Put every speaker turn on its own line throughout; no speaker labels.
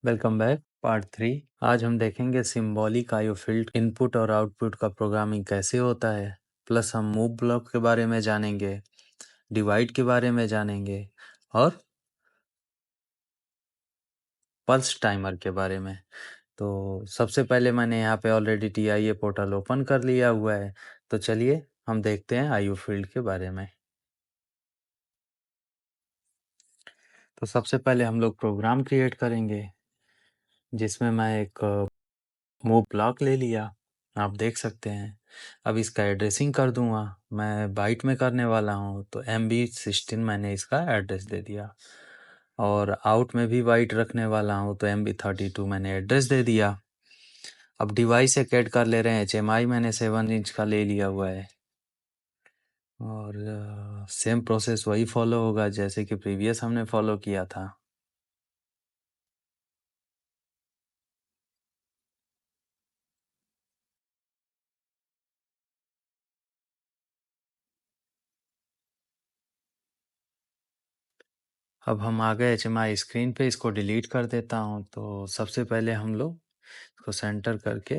Welcome back part 3। आज हम देखेंगे सिंबॉलिक आईओ फील्ड इनपुट और आउटपुट का प्रोग्रामिंग कैसे होता है। प्लस हम मूव ब्लॉक के बारे में जानेंगे, डिवाइड के बारे में जानेंगे और पल्स टाइमर के बारे में। तो सबसे पहले मैंने यहाँ पे ऑलरेडी TIA पोर्टल ओपन कर लिया हुआ है। तो चलिए हम देखते हैं आईओ फील्ड के बारे में। तो सबसे पहले हम लोग प्रोग्राम क्रिएट करेंगे, जिसमें मैं एक मूव ब्लॉक ले लिया, आप देख सकते हैं। अब इसका एड्रेसिंग कर दूंगा, मैं बाइट में करने वाला हूँ तो MB16 मैंने इसका एड्रेस दे दिया। और आउट में भी बाइट रखने वाला हूँ तो MB32 मैंने एड्रेस दे दिया। अब डिवाइस एक ऐड कर ले रहे हैं, HMI मैंने 7 इंच का ले लिया हुआ है। और सेम प्रोसेस वही फॉलो होगा जैसे कि प्रीवियस हमने फॉलो किया था। अब हम आ गए HMI स्क्रीन पे, इसको डिलीट कर देता हूँ। तो सबसे पहले हम लोग इसको सेंटर करके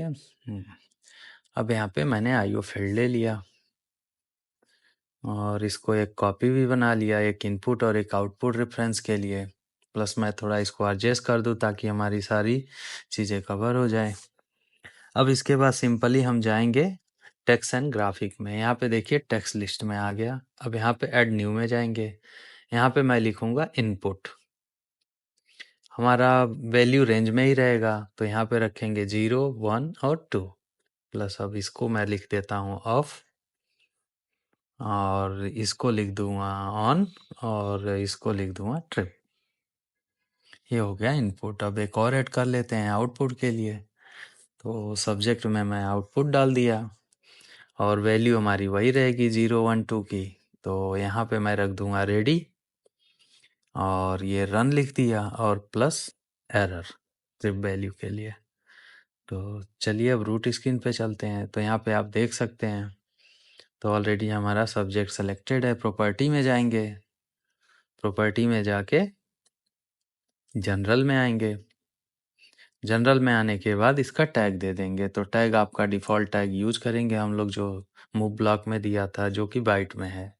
अब यहाँ पे मैंने आईओ फील्ड ले लिया और इसको एक कॉपी भी बना लिया, एक इनपुट और एक आउटपुट रेफरेंस के लिए। प्लस मैं थोड़ा इसको एडजस्ट कर दूँ ताकि हमारी सारी चीज़ें कवर हो जाए। अब इसके बाद सिंपली हम जाएंगे टेक्स्ट एंड ग्राफिक में। यहाँ पे देखिए टेक्स्ट लिस्ट में आ गया। अब यहाँ पे ऐड न्यू में जाएंगे, यहाँ पे मैं लिखूंगा इनपुट। हमारा वैल्यू रेंज में ही रहेगा तो यहाँ पे रखेंगे 0, 1 और 2। प्लस अब इसको मैं लिख देता हूँ ऑफ और इसको लिख दूंगा ऑन और इसको लिख दूंगा ट्रिप। ये हो गया इनपुट। अब एक और ऐड कर लेते हैं आउटपुट के लिए। तो सब्जेक्ट में मैं आउटपुट डाल दिया और वैल्यू हमारी वही रहेगी 0, 1, 2 की। तो यहाँ पे मैं रख दूंगा रेडी और ये रन लिख दिया और प्लस एरर ट्रिप वैल्यू के लिए। तो चलिए अब रूट स्क्रीन पे चलते हैं। तो यहाँ पे आप देख सकते हैं तो ऑलरेडी हमारा सब्जेक्ट सेलेक्टेड है। प्रॉपर्टी में जाएंगे, प्रॉपर्टी में जाके जनरल में आएंगे। जनरल में आने के बाद इसका टैग दे देंगे। तो टैग आपका डिफ़ॉल्ट टैग यूज करेंगे हम लोग जो मूव ब्लॉक में दिया था, जो कि बाइट में है।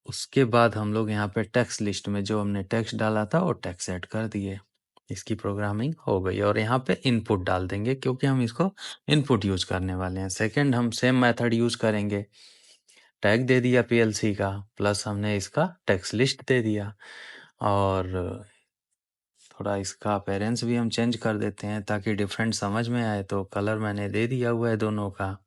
उसके बाद हम लोग यहाँ पे टेक्स्ट लिस्ट में जो हमने टेक्स्ट डाला था वो टेक्स्ट ऐड कर दिए। इसकी प्रोग्रामिंग हो गई और यहाँ पे इनपुट डाल देंगे क्योंकि हम इसको इनपुट यूज करने वाले हैं। सेकंड हम सेम मेथड यूज करेंगे, टैग दे दिया PLC का, प्लस हमने इसका टेक्स्ट लिस्ट दे दिया और थोड़ा इसका अपेरेंस भी हम चेंज कर देते हैं ताकि डिफरेंट समझ में आए। तो कलर मैंने दे दिया हुआ है दोनों का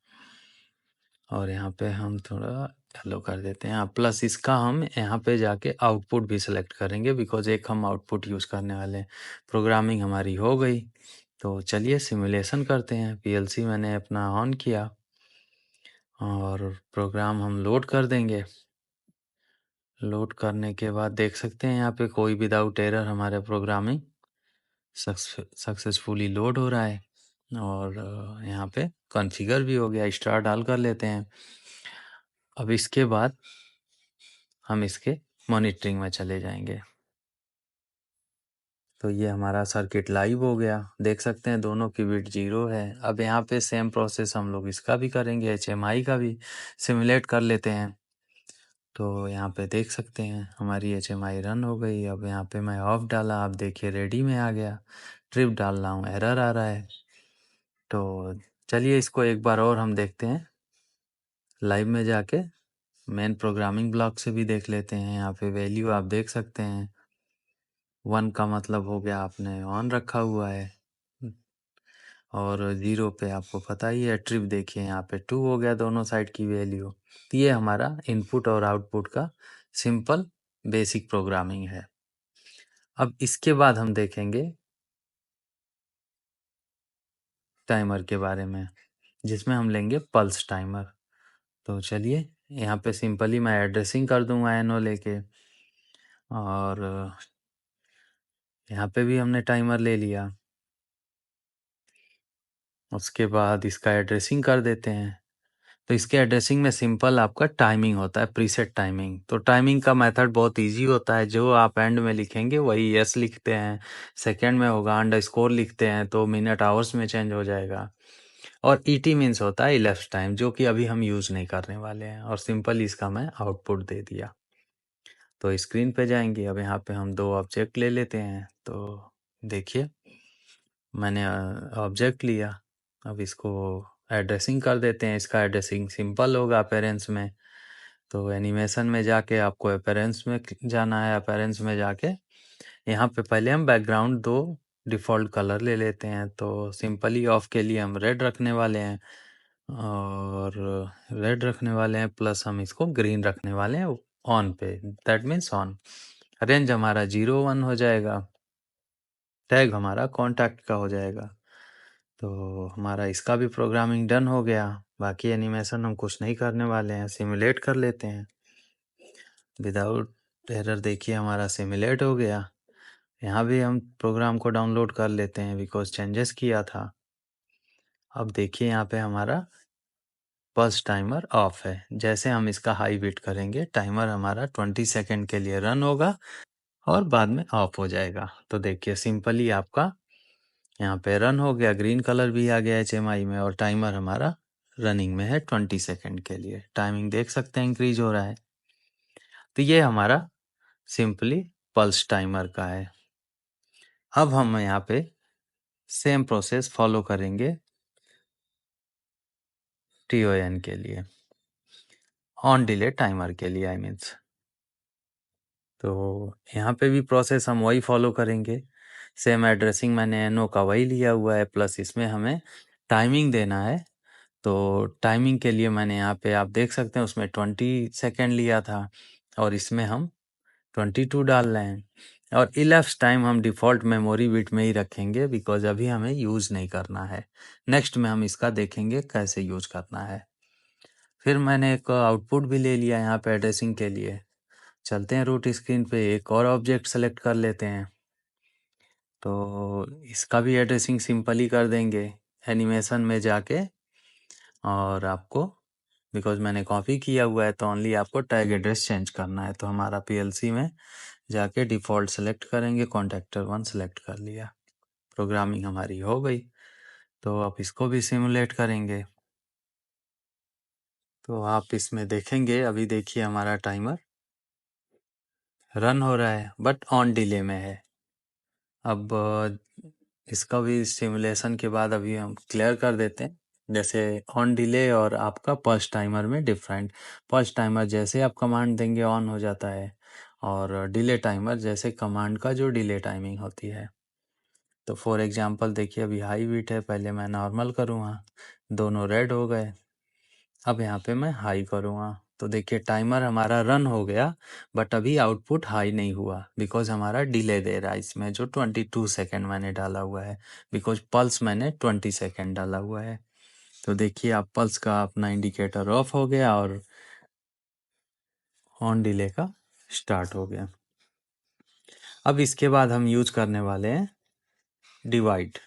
और यहाँ पे हम थोड़ा येलो कर देते हैं। प्लस इसका हम यहाँ पे जाके आउटपुट भी सिलेक्ट करेंगे बिकॉज एक हम आउटपुट यूज़ करने वाले हैं। प्रोग्रामिंग हमारी हो गई। तो चलिए सिमुलेशन करते हैं। PLC मैंने अपना ऑन किया और प्रोग्राम हम लोड कर देंगे। लोड करने के बाद देख सकते हैं यहाँ पे कोई विदाउट एरर हमारा प्रोग्रामिंग सक्सेसफुली लोड हो रहा है और यहाँ पे कॉन्फ़िगर भी हो गया। स्टार डाल कर लेते हैं। अब इसके बाद हम इसके मॉनिटरिंग में चले जाएंगे। तो ये हमारा सर्किट लाइव हो गया, देख सकते हैं दोनों की बिट 0 है। अब यहाँ पे सेम प्रोसेस हम लोग इसका भी करेंगे, HMI का भी सिमुलेट कर लेते हैं। तो यहाँ पे देख सकते हैं हमारी HMI रन हो गई। अब यहाँ पे मैं ऑफ डाला, आप देखिए रेडी में आ गया। ट्रिप डाल रहा हूँ, एरर आ रहा है। तो चलिए इसको एक बार और हम देखते हैं लाइव में जाके। मेन प्रोग्रामिंग ब्लॉक से भी देख लेते हैं। यहाँ पे वैल्यू आप देख सकते हैं 1 का मतलब हो गया आपने ऑन रखा हुआ है और 0 पे आपको पता ही है ट्रिप देखिए यहाँ पे 2 हो गया दोनों साइड की वैल्यू। तो ये हमारा इनपुट और आउटपुट का सिंपल बेसिक प्रोग्रामिंग है। अब इसके बाद हम देखेंगे टाइमर के बारे में, जिसमें हम लेंगे पल्स टाइमर। तो चलिए यहाँ पे सिंपली मैं एड्रेसिंग कर दूंगा एनो लेके और यहाँ पे भी हमने टाइमर ले लिया। उसके बाद इसका एड्रेसिंग कर देते हैं। तो इसके एड्रेसिंग में सिंपल आपका टाइमिंग होता है, प्रीसेट टाइमिंग। तो टाइमिंग का मेथड बहुत ईज़ी होता है, जो आप एंड में लिखेंगे वही यस लिखते हैं, सेकंड में होगा अंडरस्कोर लिखते हैं तो मिनट आवर्स में चेंज हो जाएगा। और ईटी मीन्स होता है इलेप्स टाइम, जो कि अभी हम यूज़ नहीं करने वाले हैं, और सिंपल इसका मैं आउटपुट दे दिया। तो स्क्रीन पे जाएंगे, अब यहाँ पे हम 2 ऑब्जेक्ट ले लेते हैं। तो देखिए मैंने ऑब्जेक्ट लिया, अब इसको एड्रेसिंग कर देते हैं। इसका एड्रेसिंग सिंपल होगा अपेरेंस में। तो एनिमेशन में जाके आपको अपेरेंस में जाना है। अपेरेंस में जाके यहाँ पे पहले हम बैकग्राउंड 2 डिफ़ॉल्ट कलर ले लेते हैं। तो सिंपली ऑफ के लिए हम रेड रखने वाले हैं, और रेड रखने वाले हैं, प्लस हम इसको ग्रीन रखने वाले हैं ऑन पे, दैट मीन्स ऑन। रेंज हमारा 0 1 हो जाएगा, टैग हमारा कॉन्टैक्ट का हो जाएगा। तो हमारा इसका भी प्रोग्रामिंग डन हो गया। बाकी एनिमेशन हम कुछ नहीं करने वाले हैं, सिमुलेट कर लेते हैं विदाउट एरर। देखिए हमारा सिमुलेट हो गया। यहाँ भी हम प्रोग्राम को डाउनलोड कर लेते हैं बिकॉज चेंजेस किया था। अब देखिए यहाँ पे हमारा पल्स टाइमर ऑफ है। जैसे हम इसका हाई बीट करेंगे, टाइमर हमारा 20 सेकेंड के लिए रन होगा और बाद में ऑफ हो जाएगा। तो देखिए सिंपली आपका यहाँ पे रन हो गया, ग्रीन कलर भी आ गया HMI में, और टाइमर हमारा रनिंग में है 20 सेकेंड के लिए। टाइमिंग देख सकते हैं इंक्रीज हो रहा है। तो ये हमारा सिंपली पल्स टाइमर का है। अब हम यहाँ पे सेम प्रोसेस फॉलो करेंगे TON के लिए, ऑन डिले टाइमर के लिए आई मीन्स। तो यहाँ पे भी प्रोसेस हम वही फॉलो करेंगे। सेम एड्रेसिंग मैंने NO का वही लिया हुआ है, प्लस इसमें हमें टाइमिंग देना है। तो टाइमिंग के लिए मैंने यहाँ पे आप देख सकते हैं उसमें 20 सेकेंड लिया था, और इसमें हम 22 डाल रहे हैं। और इलेप्स टाइम हम डिफ़ॉल्ट मेमोरी बिट में ही रखेंगे बिकॉज अभी हमें यूज़ नहीं करना है। नेक्स्ट में हम इसका देखेंगे कैसे यूज़ करना है। फिर मैंने एक आउटपुट भी ले लिया यहाँ पे एड्रेसिंग के लिए। चलते हैं रूट स्क्रीन पे, एक और ऑब्जेक्ट सेलेक्ट कर लेते हैं। तो इसका भी एड्रेसिंग सिंपल ही कर देंगे एनिमेशन में जाके, और आपको बिकॉज मैंने कॉपी किया हुआ है तो ओनली आपको टैग एड्रेस चेंज करना है। तो हमारा PLC में जाके डिफ़ॉल्ट सेलेक्ट करेंगे, कॉन्टैक्टर 1 सेलेक्ट कर लिया, प्रोग्रामिंग हमारी हो गई। तो अब इसको भी सिमुलेट करेंगे। तो आप इसमें देखेंगे, अभी देखिए हमारा टाइमर रन हो रहा है बट ऑन डिले में है। अब इसका भी सिमुलेशन के बाद अभी हम क्लियर कर देते हैं। जैसे ऑन डिले और आपका पल्स टाइमर में डिफरेंट। पल्स टाइमर जैसे आप कमांड देंगे ऑन हो जाता है, और डिले टाइमर जैसे कमांड का जो डिले टाइमिंग होती है। तो फॉर एग्जांपल देखिए अभी हाई बीट है, पहले मैं नॉर्मल करूँगा, दोनों रेड हो गए। अब यहाँ पे मैं हाई करूँगा तो देखिए टाइमर हमारा रन हो गया, बट अभी आउटपुट हाई नहीं हुआ बिकॉज हमारा डिले दे रहा है इसमें, जो 22 सेकेंड मैंने डाला हुआ है, बिकॉज पल्स मैंने 20 सेकेंड डाला हुआ है। तो देखिए आप पल्स का अपना इंडिकेटर ऑफ हो गया और ऑन डिले का स्टार्ट हो गया। अब इसके बाद हम यूज करने वाले हैं डिवाइड।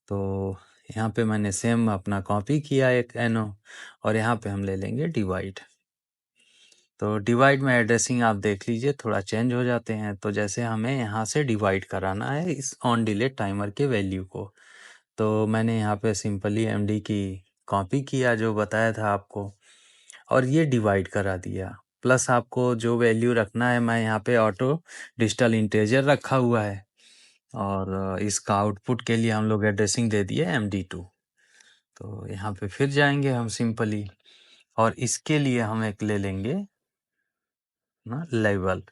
तो यहाँ पे मैंने सेम अपना कॉपी किया एक NO, और यहाँ पे हम ले लेंगे डिवाइड। तो डिवाइड में एड्रेसिंग आप देख लीजिए थोड़ा चेंज हो जाते हैं। तो जैसे हमें यहाँ से डिवाइड कराना है इस ऑन डिले टाइमर के वैल्यू को, तो मैंने यहाँ पे सिंपली MD की कॉपी किया जो बताया था आपको, और ये डिवाइड करा दिया। प्लस आपको जो वैल्यू रखना है, मैं यहाँ पे ऑटो डिजिटल इंटीजर रखा हुआ है, और इसका आउटपुट के लिए हम लोग एड्रेसिंग दे दिए MD2। तो यहाँ पे फिर जाएंगे हम सिंपली, और इसके लिए हम एक ले लेंगे ना लेवल,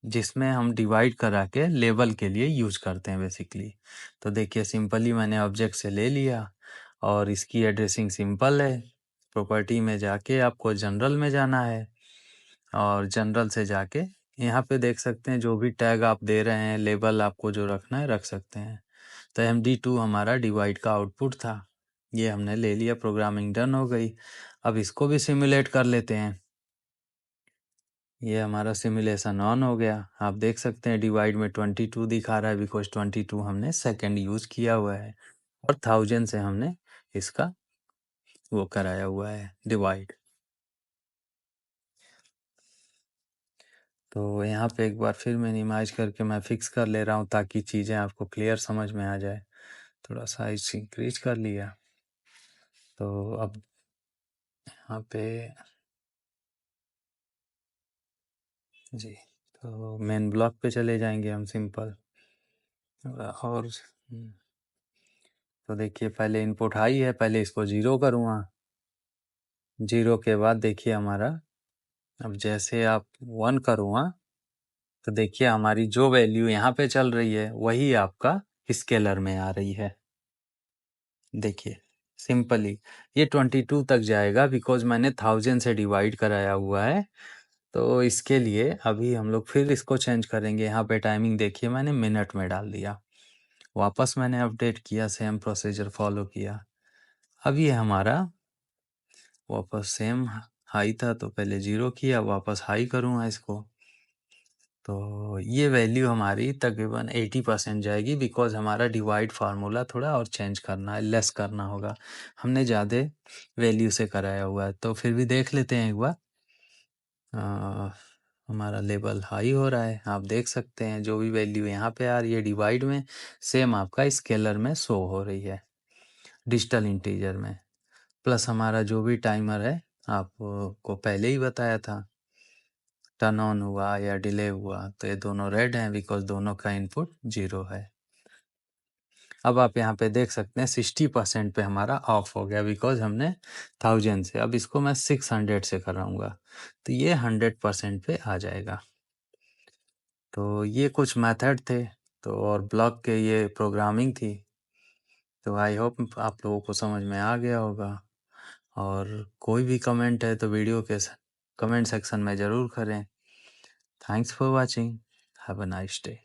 जिसमें हम डिवाइड करा के लेवल के लिए यूज करते हैं बेसिकली। तो देखिए सिंपली मैंने ऑब्जेक्ट से ले लिया, और इसकी एड्रेसिंग सिंपल है। प्रॉपर्टी में जाके आपको जनरल में जाना है, और जनरल से जाके यहाँ पे देख सकते हैं जो भी टैग आप दे रहे हैं, लेबल आपको जो रखना है रख सकते हैं। तो MD2 हमारा डिवाइड का आउटपुट था, ये हमने ले लिया, प्रोग्रामिंग डन हो गई। अब इसको भी सिमुलेट कर लेते हैं। ये हमारा सिमुलेशन ऑन हो गया, आप देख सकते हैं डिवाइड में 22 दिखा रहा है बिकॉज 22 हमने सेकंड यूज किया हुआ है, और 1000 से हमने इसका वो कराया हुआ है डिवाइड। तो यहाँ पे एक बार फिर मिनिमाइज करके मैं फिक्स कर ले रहा हूँ ताकि चीज़ें आपको क्लियर समझ में आ जाए। थोड़ा साइज इंक्रीज कर लिया। तो अब यहाँ पे जी, तो मेन ब्लॉक पे चले जाएंगे हम सिंपल। और तो देखिए पहले इनपुट हाई है, पहले इसको 0 करूँगा। 0 के बाद देखिए हमारा, अब जैसे आप 1 करूँगा तो देखिए हमारी जो वैल्यू यहाँ पे चल रही है वही आपका स्केलर में आ रही है। देखिए सिंपली ये 22 तक जाएगा बिकॉज मैंने 1000 से डिवाइड कराया हुआ है। तो इसके लिए अभी हम लोग फिर इसको चेंज करेंगे। यहाँ पे टाइमिंग देखिए मैंने मिनट में डाल दिया, वापस मैंने अपडेट किया, सेम प्रोसीजर फॉलो किया। अब ये हमारा वापस सेम हाई था तो पहले 0 किया, वापस हाई करूँगा इसको तो ये वैल्यू हमारी तकरीबन 80% जाएगी बिकॉज हमारा डिवाइड फार्मूला थोड़ा और चेंज करना है, लेस करना होगा। हमने ज़्यादा वैल्यू से कराया हुआ है। तो फिर भी देख लेते हैं एक बार। हमारा लेवल हाई हो रहा है, आप देख सकते हैं जो भी वैल्यू यहाँ पे आ रही है डिवाइड में सेम आपका स्केलर में शो हो रही है डिजिटल इंटीजर में। प्लस हमारा जो भी टाइमर है आपको पहले ही बताया था, टर्न ऑन हुआ या डिले हुआ तो ये दोनों रेड हैं बिकॉज दोनों का इनपुट 0 है। अब आप यहाँ पे देख सकते हैं 60% पे हमारा ऑफ हो गया बिकॉज हमने 1000 से, अब इसको मैं 600 से कराऊंगा तो ये 100% पे आ जाएगा। तो ये कुछ मेथड थे तो और ब्लॉक के ये प्रोग्रामिंग थी। तो आई होप आप लोगों को समझ में आ गया होगा। और कोई भी कमेंट है तो वीडियो के कमेंट सेक्शन में ज़रूर करें। Thanks for watching, have a nice day.